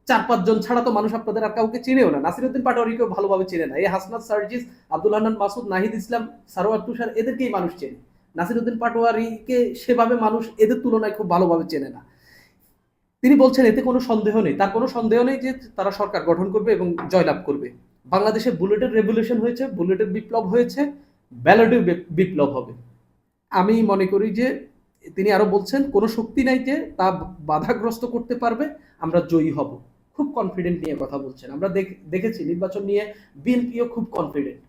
4-5 জন ছাড়া তো মানুষ আপনাদের আর কাউকে চিনেও না। নাসিরউদ্দিন পাটোয়ারিকেও ভালোভাবে চেনে না। এই হাসনাত সার্জিস, আব্দুল হান্নান মাসুদ, নাহিদ ইসলাম, সারোয়ার তুষার এদেরকেই মানুষ চেনে। নাসিরউদ্দিন পাটোয়ারিকে সেভাবে মানুষ এদের তুলনায় খুব ভালোভাবে চেনে না। তিনি বলছেন এতে কোনো সন্দেহ নেই, তার কোনো সন্দেহ নেই যে তারা সরকার গঠন করবে এবং জয়লাভ করবে। বাংলাদেশে বুলেটের রেভলিউশন হয়েছে, বুলেটের বিপ্লব হয়েছে, ব্যালটের বিপ্লব হবে। আমি মনে করি যে তিনি আরো বলছেন কোনো শক্তি নাই যে তা বাধাগ্রস্ত করতে পারবে, আমরা জয়ী হব। খুব কনফিডেন্ট নিয়ে কথা বলছেন। আমরা দেখেছি নির্বাচন নিয়ে বিএনপিও খুব কনফিডেন্ট।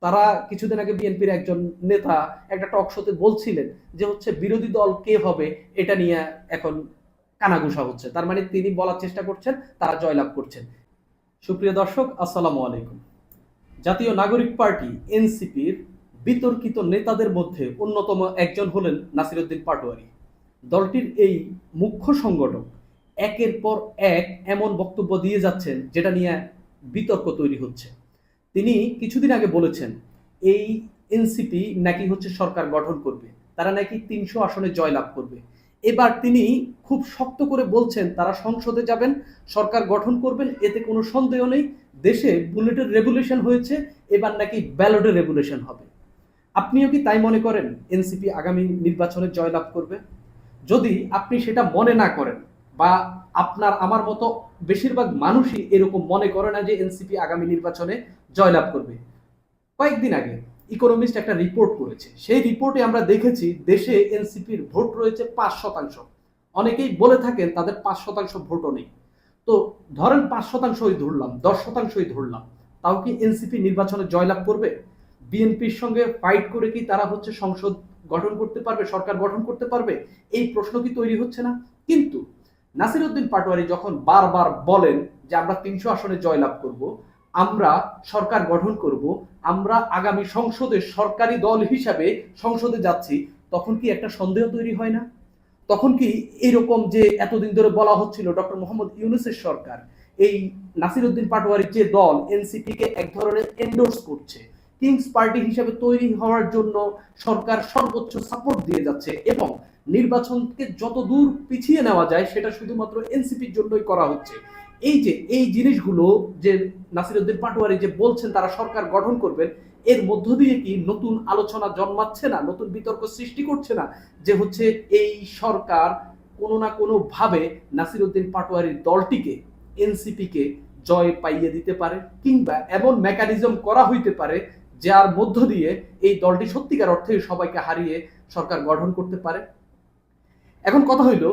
তারা কিছুদিন আগে বিএনপির একজন নেতা একটা টক শোতে বলছিলেন যে হচ্ছে বিরোধী দল কে হবে এটা নিয়ে এখন কানাঘুষা হচ্ছে। তার মানে তিনি বলার চেষ্টা করছেন তারা জয়লাভ করছেন। সুপ্রিয় দর্শক, আসসালামু আলাইকুম। জাতীয় নাগরিক পার্টি এনসিপির বিতর্কিত নেতাদের মধ্যে অন্যতম একজন হলেন নাসিরউদ্দিন পাটোয়ারি। দলটির এই মুখ্য সংগঠক একের পর এক এমন বক্তব্য দিয়ে যাচ্ছেন যেটা নিয়ে বিতর্ক তৈরি হচ্ছে। তিনি কিছুদিন আগে বলেছেন এই এনসিপি নাকি হচ্ছে সরকার গঠন করবে, তারা নাকি 300 আসনে জয়লাভ করবে। এবার তিনি খুব শক্ত করে বলছেন তারা সংসদে যাবেন, সরকার গঠন করবেন, এতে কোনো সন্দেহ নেই। দেশে বুলেটের রেগুলেশন হয়েছে, এবার নাকি ব্যালটের রেগুলেশন হবে। আপনিও কি তাই মনে করেন এনসিপি আগামী নির্বাচনে জয়লাভ করবে? যদি আপনি সেটা মনে না করেন বা আপনার আমার মতো বেশিরভাগ মানুষই এরকম মনে করে না যে এনসিপি আগামী নির্বাচনে জয়লাভ করবে, কয়েকদিন আগে ইকোনমিস্ট একটা রিপোর্ট করেছে, সেই রিপোর্টে আমরা দেখেছি দেশে এনসিপির ভোট রয়েছে 5%। অনেকেই বলে থাকেন তাদের 5% ভোটও নেই। তো ধরেন 5%ই ধরলাম, 10%ই ধরলাম, তাও কি এনসিপি নির্বাচনে জয়লাভ করবে? বিএনপির সঙ্গে ফাইট করে কি তারা হচ্ছে সংসদ গঠন করতে পারবে, সরকার গঠন করতে পারবে? এই প্রশ্ন কি তৈরি হচ্ছে না? কিন্তু নাসিরউদ্দিন পাটোয়ারি যখন বারবার বলেন যে আমরা 300 আসনে জয়লাভ করব, আমরা সরকার গঠন করব, আমরা আগামী সংসদে সরকারি দল হিসাবে সংসদে যাচ্ছি, তখন কি একটা সন্দেহ তৈরি হয় না? তখন কি এরকম যে এতদিন ধরে বলা হচ্ছিল ডক্টর মোহাম্মদ ইউনূসের সরকার এই নাসিরউদ্দিন পাটোয়ারির যে দল এনসিপি কে এক ধরনের এন্ডোর্স করছে, কিংস পার্টি হিসেবে তৈরি হওয়ার জন্য সরকার সর্বোচ্চ সাপোর্ট দিয়ে যাচ্ছে এবং নির্বাচনকে যত দূর পিছিয়ে নেওয়া যায় সেটা শুধুমাত্র এনসিপির জন্যই করা হচ্ছে, এই যে এই জিনিসগুলো যে নাসিরউদ্দিন পাটোয়ারি যে বলছেন তারা সরকার গঠন করবেন, এর মধ্য দিয়ে কি নতুন আলোচনা জন্মাচ্ছে না, নতুন বিতর্ক সৃষ্টি করছে না যে হচ্ছে এই সরকার কোনো না কোনো ভাবে নাসিরউদ্দিন পাটোয়ারির দলটিকে এনসিপি কে জয় পাইয়ে দিতে পারে, কিংবা এমন মেকানিজম করা হইতে পারে যার মধ্য দিয়ে এই দলটি সত্যিকার অর্থে সবাইকে হারিয়ে সরকার গঠন করতে পারে। এখন কথা হইল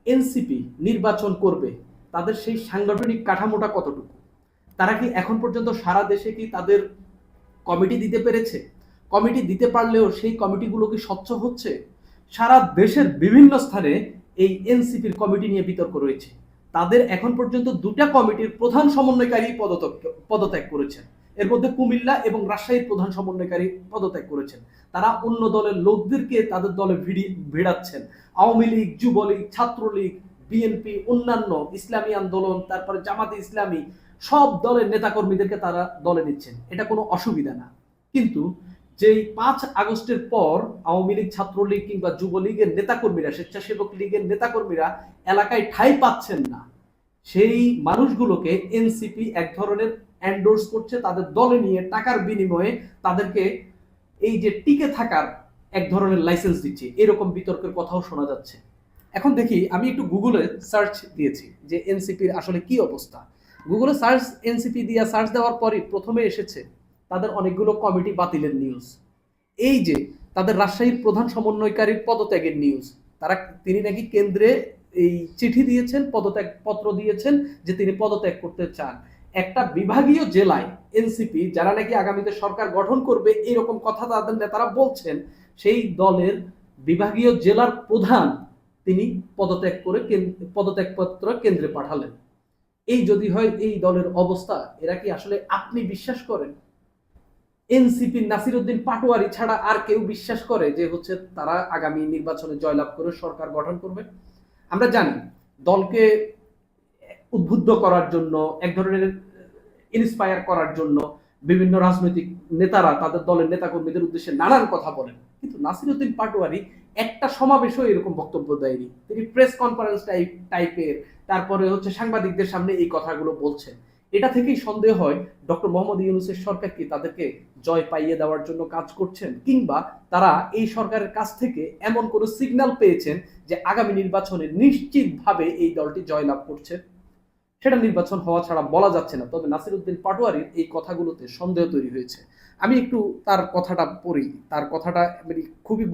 এনসিপি নির্বাচন করবে, তাদের সেই সাংগঠনিক কাঠামোটা কতটুকু? তারা কি এখন পর্যন্ত সারা দেশে কি তাদের কমিটি দিতে পেরেছে? কমিটি দিতে পারলেও সেই কমিটিগুলো কি স্বচ্ছ হচ্ছে? সারা দেশের বিভিন্ন স্থানে এই এনসিপির কমিটি নিয়ে বিতর্ক রয়েছে। তাদের এখন পর্যন্ত 2টা কমিটির প্রধান সমন্বয়কারী পদত্যাগ করেছেন। এর মধ্যে কুমিল্লা এবং রাজশাহীর প্রধান সমন্বয়কারী পদত্যাগ করেছেন। তারা অন্য দলের লোকদেরকে তাদের দলে ভিড়াচ্ছেন। আওয়ামী লীগ, যুবলীগ, ছাত্রলীগ, বিএনপি, অন্যান্য ইসলামী আন্দোলন, তারপরে জামাতে ইসলামী, সব দলের নেতাকর্মীদেরকে তারা দলে নিচ্ছেন। এটা কোনো অসুবিধা না। কিন্তু যেই 5 আগস্টের পর আওয়ামী লীগ, ছাত্রলীগ কিংবা যুবলীগের নেতাকর্মীরা, স্বেচ্ছাসেবক লীগের নেতাকর্মীরা এলাকায় ঠাঁই পাচ্ছেন না, সেই মানুষগুলোকে এনসিপি এক ধরনের এন্ডোর্স করছে, তাদের দলে নিয়ে টাকার বিনিময়ে তাদেরকে এই যে টিকে থাকার এক ধরনের লাইসেন্স দিচ্ছে, এরকম বিতর্কের কথাও শোনা যাচ্ছে। এখন দেখি, আমি একটু গুগলে সার্চ দিয়েছি যে এনসিপির আসলে কি অবস্থা। গুগলে সার্চ এনসিপি দিয়ে সার্চ দেওয়ার পরই প্রথমে এসেছে তাদের অনেকগুলো কমিটি বাতিলের নিউজ। এই যে তাদের রাজশাহীর প্রধান সমন্বয়কারীর পদত্যাগের নিউজ, তিনি নাকি কেন্দ্রে এই চিঠি দিয়েছেন, পদত্যাগ পত্র দিয়েছেন যে তিনি পদত্যাগ করতে চান। একটা বিভাগীয় জেলায় এনসিপি যারা নাকি আগামীতে সরকার গঠন করবে এরকম কথা তাদের নেতারা বলছেন, সেই দলের বিভাগীয় জেলার প্রধান তিনি পদত্যাগপত্র কেন্দ্রে পাঠালেন। এই যদি হয় এই দলের অবস্থা, এরা কি আসলে আপনি বিশ্বাস করেন? এনসিপি নাসিরউদ্দিন পাটোয়ারি ছাড়া আর কেউ বিশ্বাস করে যে হচ্ছে তারা আগামী নির্বাচনে জয়লাভ করে সরকার গঠন করবে? আমরা জানি দলকে উদ্বুদ্ধ করার জন্য, এক ধরনের ইন্সপায়ার করার জন্য বিভিন্ন রাজনৈতিক নেতারা তাদের দলের নেতাকর্মীদের উদ্দেশ্যে নানান কথা বলেন, কিন্তু নাসিরউদ্দিন পাটোয়ারি একটা সমাবেশেও এরকম বক্তব্য দেয়নি। তিনি প্রেস কনফারেন্স টাইপের তারপরে হচ্ছে সাংবাদিকদের সামনে এই কথাগুলো বলছেন। এটা থেকেই সন্দেহ হয় ডক্টর মোহাম্মদ ইউনূসের সরকার কি তাদেরকে জয় পাইয়ে দেওয়ার জন্য কাজ করছেন, কিংবা তারা এই সরকারের কাছ থেকে এমন কোনো সিগন্যাল পেয়েছেন যে আগামী নির্বাচনে নিশ্চিতভাবে এই দলটি জয়লাভ করছে। সেটা নির্বাচন হওয়া ছাড়া বলা যাচ্ছে না। তবে নাসিরউদ্দিন পাটোয়ারির এই কথাগুলোতে সন্দেহ তৈরি হয়েছে। আমি একটু তার কথাটা পড়ি। তার কথাটা মানে খুবই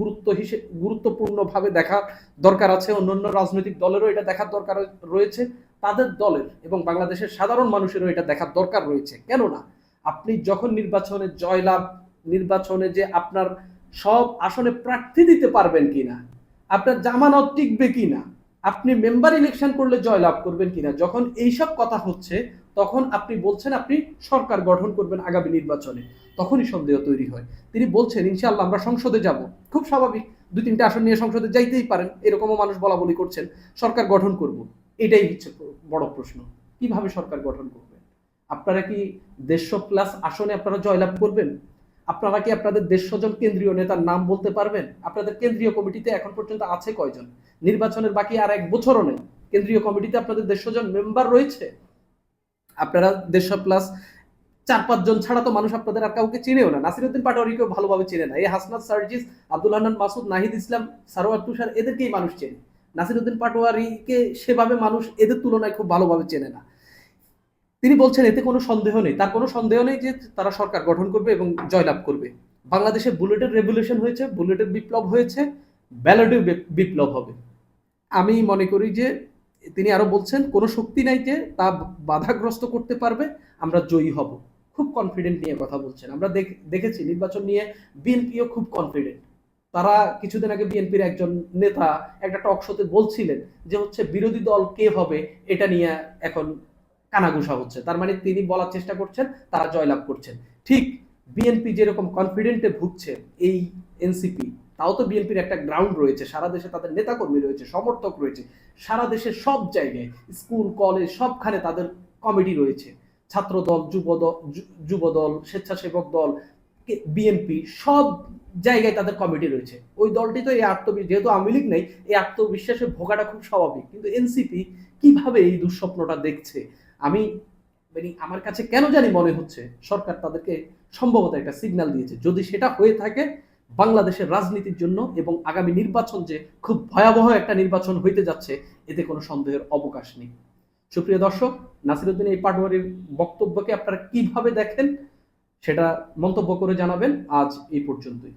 গুরুত্বপূর্ণভাবে দেখা দরকার আছে। অন্যান্য রাজনৈতিক দলেরও এটা দেখার দরকার রয়েছে, তাদের দলের এবং বাংলাদেশের সাধারণ মানুষেরও এটা দেখার দরকার রয়েছে। কেননা আপনি যখন নির্বাচনে জয়লাভ, নির্বাচনে যে আপনার সব আসনে প্রার্থী দিতে পারবেন কিনা, আপনার জামানত টিকবে কিনা, আপনি মেম্বার ইলেকশন করলে জয়লাভ করবেন কিনা, যখন এইসব কথা হচ্ছে তখন আপনি বলছেন আপনি সরকার গঠন করবেন আগামী নির্বাচনে, তখনই সন্দেহ তৈরি হয়। তিনি বলছেন ইনশাআল্লাহ আমরা সংসদে যাব, খুব স্বাভাবিক, 2-3টা আসন নিয়ে সংসদে যাইতেই পারেন, এরকমও মানুষ বলা বলি করছেন। সরকার গঠন করব, এটাই হচ্ছে বড় প্রশ্ন। কিভাবে সরকার গঠন করবেন? আপনারা কি 150+ আসনে আপনারা জয়লাভ করবেন? আপনারা কি আপনাদের 150 জন কেন্দ্রীয় নেতার নাম বলতে পারবেন? আপনাদের কেন্দ্রীয় কমিটিতে এখন পর্যন্ত আছে কয়জন? নির্বাচনের বাকি আর 1 বছরও নেই, কেন্দ্রীয় কমিটিতে আপনাদের 150 জন মেম্বার রয়েছে। আপনারা 150+ 4-5 জন ছাড়া তো মানুষ আপনাদের আর কাউকে চিনেও না। নাসিরউদ্দিন পাটোয়ারিকেও ভালোভাবে চেনে না। এই হাসনাত সার্জিস, আব্দুল হান্নান মাসুদ, নাহিদ ইসলাম, সারোয়ার তুষার এদেরকেই মানুষ চেনে। নাসিরউদ্দিন পাটোয়ারিকে সেভাবে মানুষ এদের তুলনায় খুব ভালোভাবে চেনে না। তিনি বলছেন এতে কোনো সন্দেহ নেই, তার কোনো সন্দেহ নেই যে তারা সরকার গঠন করবে এবং জয়লাভ করবে। বাংলাদেশে বুলেটের রেভলিউশন হয়েছে, বুলেটের বিপ্লব হয়েছে, ব্যালটের বিপ্লব হবে। আমি মনে করি যে তিনি আরো বলছেন কোনো শক্তি নাই যে তা বাধাগ্রস্ত করতে পারবে, আমরা জয়ী হব। খুব কনফিডেন্ট নিয়ে কথা বলছেন। আমরা দেখেছি নির্বাচন নিয়ে বিএনপিও খুব কনফিডেন্ট। তারা কিছুদিন আগে বিএনপির একজন নেতা একটা টক শোতে বলছিলেন যে হচ্ছে বিরোধী দল কে হবে এটা নিয়ে এখন কানাঘুষা হচ্ছে। তার মানে তিনি বলার চেষ্টা করছেন তারা জয়লাভ করছেন। ঠিক বিএনপি যেরকম কনফিডেন্টে ভুগছে, এই এনসিপি, তাও তো বিএনপির একটা গ্রাউন্ড রয়েছে, সারা দেশে তাদের নেতাকর্মী রয়েছে, সমর্থক রয়েছে, সারা দেশের সব জায়গায় স্কুল কলেজ সবখানে তাদের কমিটি রয়েছে, ছাত্র দল, যুবদল, স্বেচ্ছাসেবক দল, বিএনপি, সব জায়গায় তাদের কমিটি রয়েছে। ওই দলটি তো এই যেহেতু আওয়ামী লীগ নেই, এই আত্মবিশ্বাসে ভোগাটা খুব স্বাভাবিক। কিন্তু এনসিপি কিভাবে এই দুঃস্বপ্নটা দেখছে? আমি মানে আমার কাছে কেন জানি মনে হচ্ছে সরকার তাদেরকে সম্ভবত একটা সিগন্যাল দিয়েছে। যদি সেটা হয়ে থাকে বাংলাদেশের রাজনীতির জন্য এবং আগামী নির্বাচন যে খুব ভয়াবহ একটা নির্বাচন হইতে যাচ্ছে, এতে কোনো সন্দেহের অবকাশ নেই। সুপ্রিয় দর্শক, নাসিরউদ্দিন এই পাটোয়ারির বক্তব্যকে আপনারা কিভাবে দেখেন সেটা মন্তব্য করে জানাবেন। আজ এই পর্যন্তই।